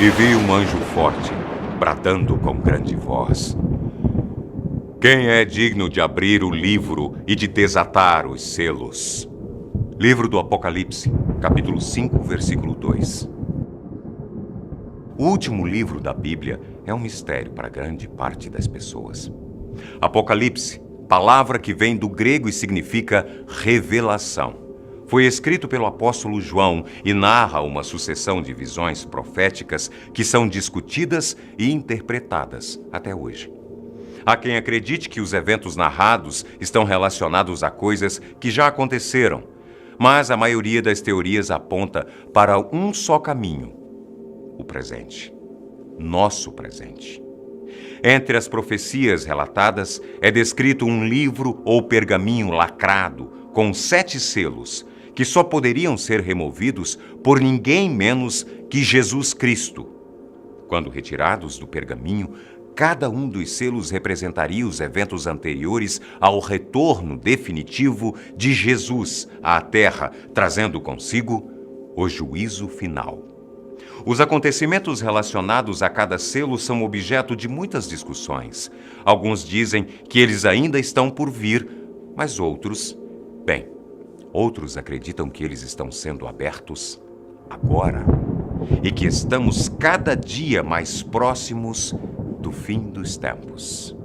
E vi um anjo forte, bradando com grande voz: Quem é digno de abrir o livro e de desatar os selos? Livro do Apocalipse, capítulo 5, versículo 2. O último livro da Bíblia é um mistério para grande parte das pessoas. Apocalipse, palavra que vem do grego e significa revelação, foi escrito pelo apóstolo João e narra uma sucessão de visões proféticas que são discutidas e interpretadas até hoje. Há quem acredite que os eventos narrados estão relacionados a coisas que já aconteceram, mas a maioria das teorias aponta para um só caminho: o presente. Nosso presente. Entre as profecias relatadas é descrito um livro ou pergaminho lacrado com 7 selos, que só poderiam ser removidos por ninguém menos que Jesus Cristo. Quando retirados do pergaminho, cada um dos selos representaria os eventos anteriores ao retorno definitivo de Jesus à Terra, trazendo consigo o juízo final. Os acontecimentos relacionados a cada selo são objeto de muitas discussões. Alguns dizem que eles ainda estão por vir, mas outros acreditam que eles estão sendo abertos agora e que estamos cada dia mais próximos do fim dos tempos.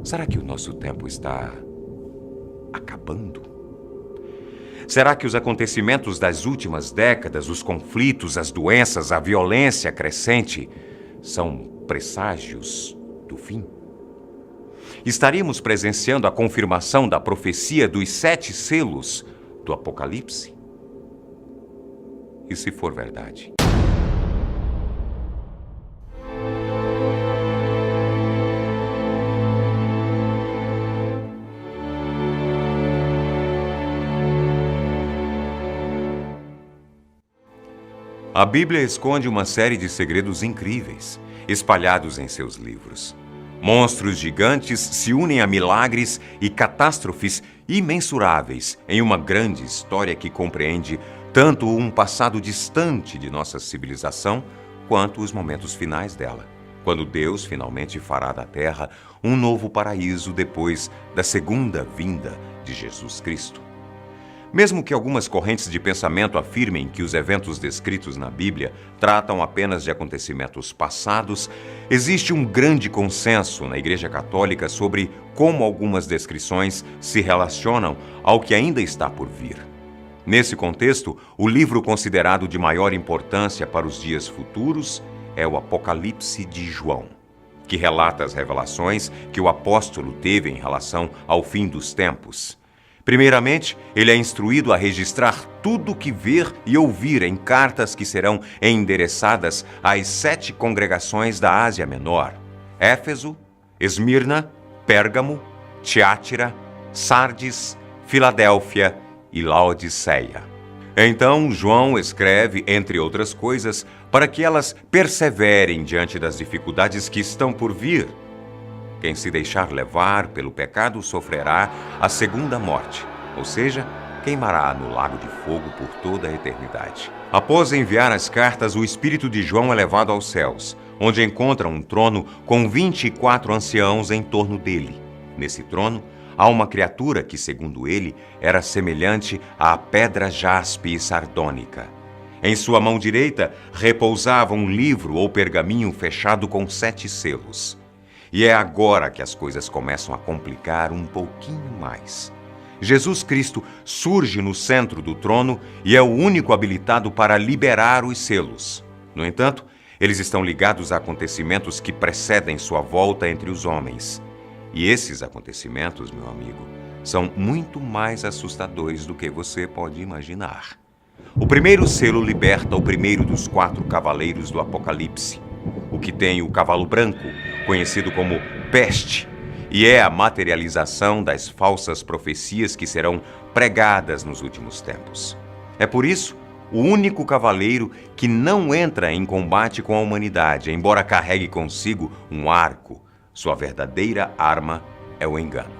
Será que o nosso tempo está acabando? Será que os acontecimentos das últimas décadas, os conflitos, as doenças, a violência crescente, são presságios do fim? Estaríamos presenciando a confirmação da profecia dos 7 selos do Apocalipse? E se for verdade? A Bíblia esconde uma série de segredos incríveis, espalhados em seus livros. Monstros gigantes se unem a milagres e catástrofes imensuráveis em uma grande história que compreende tanto um passado distante de nossa civilização, quanto os momentos finais dela, quando Deus finalmente fará da Terra um novo paraíso depois da segunda vinda de Jesus Cristo. Mesmo que algumas correntes de pensamento afirmem que os eventos descritos na Bíblia tratam apenas de acontecimentos passados, existe um grande consenso na Igreja Católica sobre como algumas descrições se relacionam ao que ainda está por vir. Nesse contexto, o livro considerado de maior importância para os dias futuros é o Apocalipse de João, que relata as revelações que o apóstolo teve em relação ao fim dos tempos. Primeiramente, ele é instruído a registrar tudo o que ver e ouvir em cartas que serão endereçadas às 7 congregações da Ásia Menor: Éfeso, Esmirna, Pérgamo, Tiátira, Sardes, Filadélfia e Laodiceia. Então, João escreve, entre outras coisas, para que elas perseverem diante das dificuldades que estão por vir. Quem se deixar levar pelo pecado sofrerá a segunda morte, ou seja, queimará no lago de fogo por toda a eternidade. Após enviar as cartas, o espírito de João é levado aos céus, onde encontra um trono com 24 anciãos em torno dele. Nesse trono, há uma criatura que, segundo ele, era semelhante à pedra jaspe e sardônica. Em sua mão direita repousava um livro ou pergaminho fechado com 7 selos. E é agora que as coisas começam a complicar um pouquinho mais. Jesus Cristo surge no centro do trono e é o único habilitado para liberar os selos. No entanto, eles estão ligados a acontecimentos que precedem sua volta entre os homens. E esses acontecimentos, meu amigo, são muito mais assustadores do que você pode imaginar. O primeiro selo liberta o primeiro dos 4 cavaleiros do Apocalipse, o que tem o cavalo branco, conhecido como peste, e é a materialização das falsas profecias que serão pregadas nos últimos tempos. É por isso o único cavaleiro que não entra em combate com a humanidade, embora carregue consigo um arco. Sua verdadeira arma é o engano.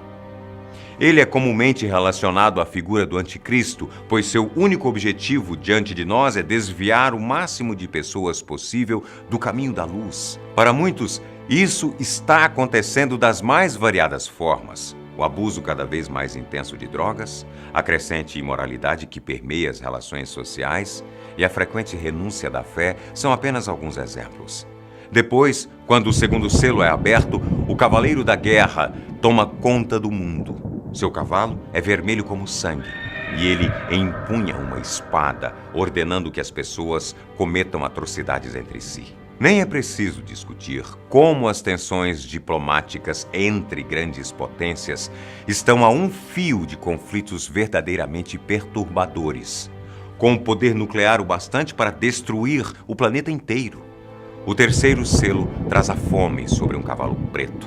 Ele é comumente relacionado à figura do anticristo, pois seu único objetivo diante de nós é desviar o máximo de pessoas possível do caminho da luz. Para muitos, isso está acontecendo das mais variadas formas. O abuso cada vez mais intenso de drogas, a crescente imoralidade que permeia as relações sociais e a frequente renúncia da fé são apenas alguns exemplos. Depois, quando o segundo selo é aberto, o cavaleiro da guerra toma conta do mundo. Seu cavalo é vermelho como sangue e ele empunha uma espada, ordenando que as pessoas cometam atrocidades entre si. Nem é preciso discutir como as tensões diplomáticas entre grandes potências estão a um fio de conflitos verdadeiramente perturbadores, com poder nuclear o bastante para destruir o planeta inteiro. O terceiro selo traz a fome sobre um cavalo preto.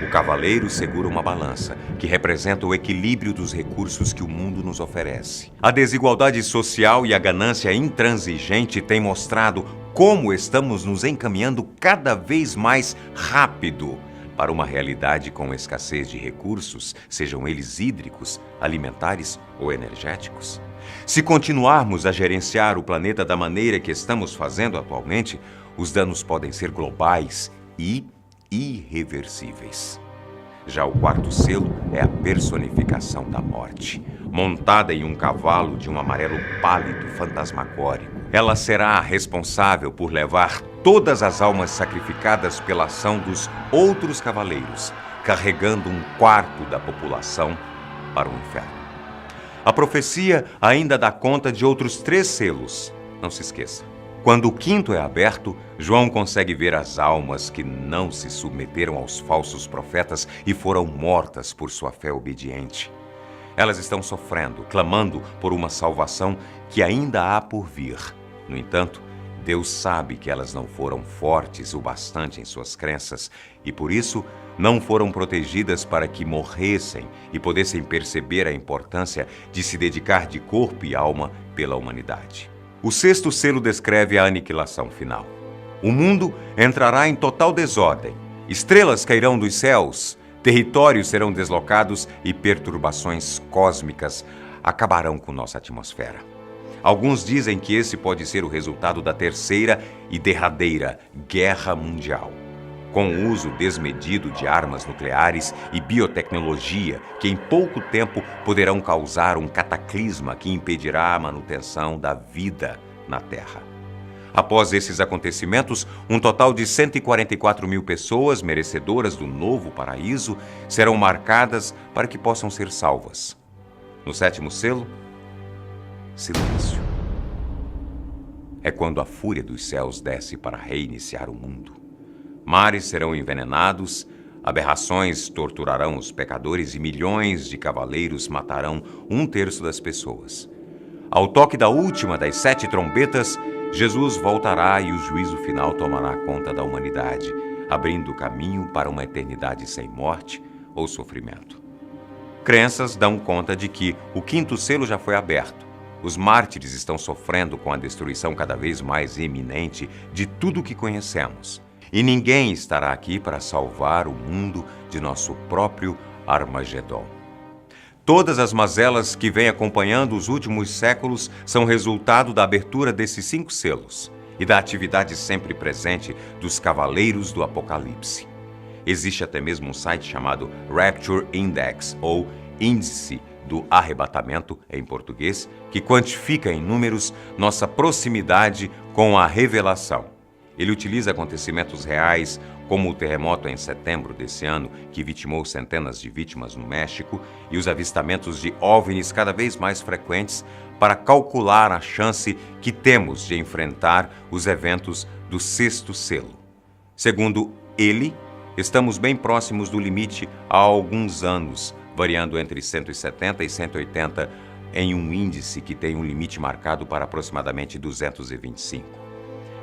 O cavaleiro segura uma balança, que representa o equilíbrio dos recursos que o mundo nos oferece. A desigualdade social e a ganância intransigente têm mostrado como estamos nos encaminhando cada vez mais rápido para uma realidade com escassez de recursos, sejam eles hídricos, alimentares ou energéticos. Se continuarmos a gerenciar o planeta da maneira que estamos fazendo atualmente, os danos podem ser globais e irreversíveis. Já o quarto selo é a personificação da morte, montada em um cavalo de um amarelo pálido fantasmagórico. Ela será responsável por levar todas as almas sacrificadas pela ação dos outros cavaleiros, carregando um quarto da população para o inferno. A profecia ainda dá conta de outros 3 selos. Não se esqueça. Quando o quinto é aberto, João consegue ver as almas que não se submeteram aos falsos profetas e foram mortas por sua fé obediente. Elas estão sofrendo, clamando por uma salvação que ainda há por vir. No entanto, Deus sabe que elas não foram fortes o bastante em suas crenças e, por isso, não foram protegidas para que morressem e pudessem perceber a importância de se dedicar de corpo e alma pela humanidade. O sexto selo descreve a aniquilação final. O mundo entrará em total desordem. Estrelas cairão dos céus, territórios serão deslocados e perturbações cósmicas acabarão com nossa atmosfera. Alguns dizem que esse pode ser o resultado da terceira e derradeira Guerra Mundial, com o uso desmedido de armas nucleares e biotecnologia que em pouco tempo poderão causar um cataclisma que impedirá a manutenção da vida na Terra. Após esses acontecimentos, um total de 144 mil pessoas merecedoras do novo paraíso serão marcadas para que possam ser salvas. No sétimo selo, silêncio. É quando a fúria dos céus desce para reiniciar o mundo. Mares serão envenenados, aberrações torturarão os pecadores e milhões de cavaleiros matarão 1/3 das pessoas. Ao toque da última das 7 trombetas, Jesus voltará e o juízo final tomará conta da humanidade, abrindo o caminho para uma eternidade sem morte ou sofrimento. Crenças dão conta de que o quinto selo já foi aberto. Os mártires estão sofrendo com a destruição cada vez mais iminente de tudo o que conhecemos. E ninguém estará aqui para salvar o mundo de nosso próprio Armagedon. Todas as mazelas que vêm acompanhando os últimos séculos são resultado da abertura desses 5 selos e da atividade sempre presente dos cavaleiros do Apocalipse. Existe até mesmo um site chamado Rapture Index, ou Índice do Arrebatamento, em português, que quantifica em números nossa proximidade com a revelação. Ele utiliza acontecimentos reais, como o terremoto em setembro desse ano, que vitimou centenas de vítimas no México, e os avistamentos de OVNIs cada vez mais frequentes, para calcular a chance que temos de enfrentar os eventos do sexto selo. Segundo ele, estamos bem próximos do limite há alguns anos, variando entre 170 e 180 em um índice que tem um limite marcado para aproximadamente 225.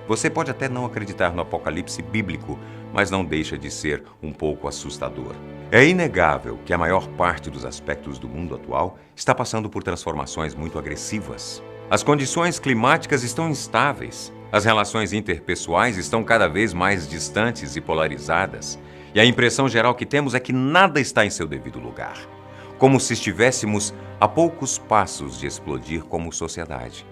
Você pode até não acreditar no apocalipse bíblico, mas não deixa de ser um pouco assustador. É inegável que a maior parte dos aspectos do mundo atual está passando por transformações muito agressivas. As condições climáticas estão instáveis, as relações interpessoais estão cada vez mais distantes e polarizadas, e a impressão geral que temos é que nada está em seu devido lugar. como se estivéssemos a poucos passos de explodir como sociedade.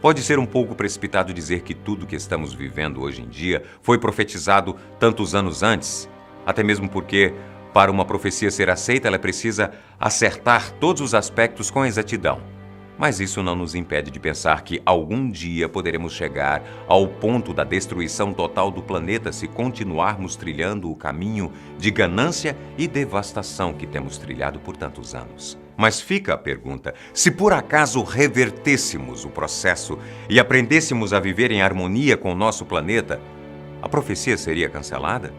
Pode ser um pouco precipitado dizer que tudo que estamos vivendo hoje em dia foi profetizado tantos anos antes, até mesmo porque, para uma profecia ser aceita, ela precisa acertar todos os aspectos com exatidão. Mas isso não nos impede de pensar que algum dia poderemos chegar ao ponto da destruição total do planeta se continuarmos trilhando o caminho de ganância e devastação que temos trilhado por tantos anos. Mas fica a pergunta: se por acaso revertêssemos o processo e aprendêssemos a viver em harmonia com o nosso planeta, a profecia seria cancelada?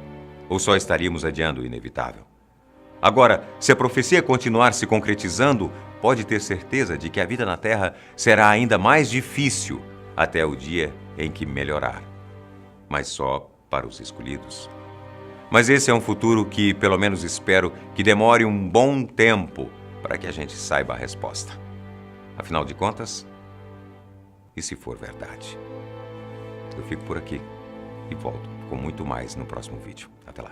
Ou só estaríamos adiando o inevitável? Agora, se a profecia continuar se concretizando, pode ter certeza de que a vida na Terra será ainda mais difícil até o dia em que melhorar. Mas só para os escolhidos. Mas esse é um futuro que, pelo menos espero, que demore um bom tempo para que a gente saiba a resposta. Afinal de contas, e se for verdade? Eu fico por aqui e volto com muito mais no próximo vídeo. Até lá.